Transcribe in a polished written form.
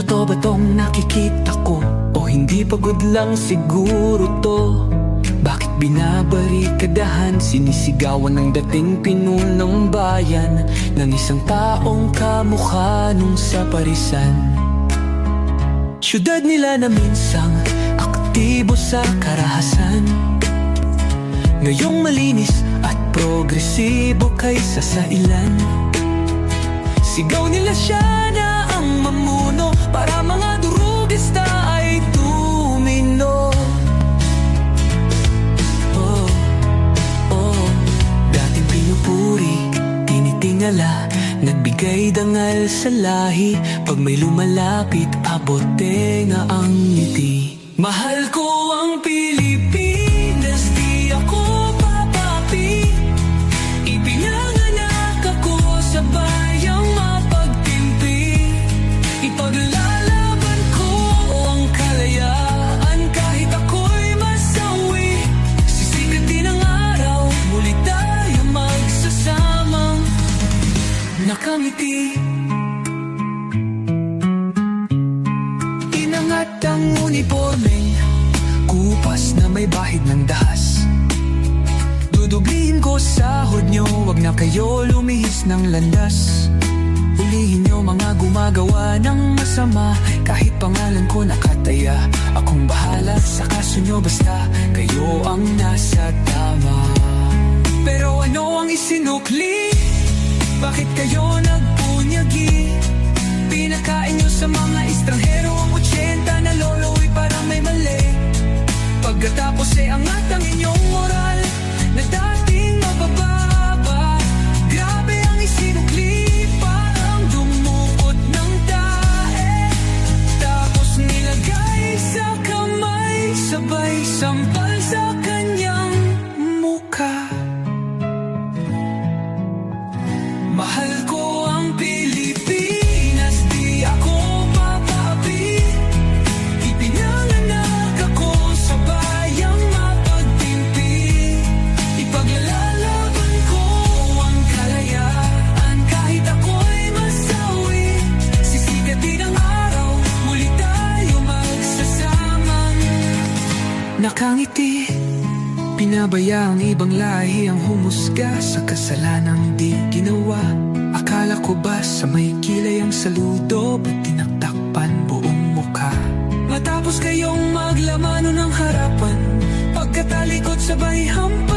Totoo ba tong nakikita ko? O hindi pagod lang siguro to? Bakit binabarikadahan, sinisigawan ng dating pinunong bayan ng isang taong kamukha nung sa parisan? Syudad nila na minsang aktibo sa karahasan, ngayong malinis at progresibo kaysa sa ilan. Sigaw nila siya na ang mamuno, para mga durugista ay tumino. Dating pinupuri, tinitingala, nagbigay dangal sa lahi. Pag may lumalapit, abot tenga ang ngiti. Mahal ko ang Pilipinas, di ako papapi. Ipinanganak ako sa bayang mapagtimpi. Ipaglalaban ko ang kalayaan kahit ako'y masawi. Sisikat din ang araw, muli tayo magsasamang nakangiti. Inangat ang uniformeng kupas na may bahid ng dahas. Dudublihin ko sahod nyo, wag na kayo lumihis ng landas. Hulihin nyo mga gumagawa ng masama, kahit pangalan ko nakataya. Akong bahala sa kaso nyo, basta kayo ang nasa tama. Pero ano ang isinukli? Bakit kayo nagpunyagi? Pinakain nyo sa mga estranghero ang 80 na lolo'y parang may mali. Pagkatapos angat ang inyong moral na dating mabababa. Grabe ang isinukli, parang dumukot ng tae. Tapos nilagay sa kamay, sabay sampal sa kanyang mukha. Mahal ko ang Pilipinas, di ako papapi. Ipinanganak ako sa bayang mapagtimpi. Ipaglalaban ko ang kalayaan kahit ako'y masawi. Sisikat din ang araw, muli tayo magsasamang nakangiti. Pinabaya ang ibang lahi ang humusga sa kasalanang di ginawa. Akala ko ba sa may kilay ang saludo, ba't tinaktakpan buong mukha? Matapos kayong maglamano ng harapan, pagkatalikod sabay hampa.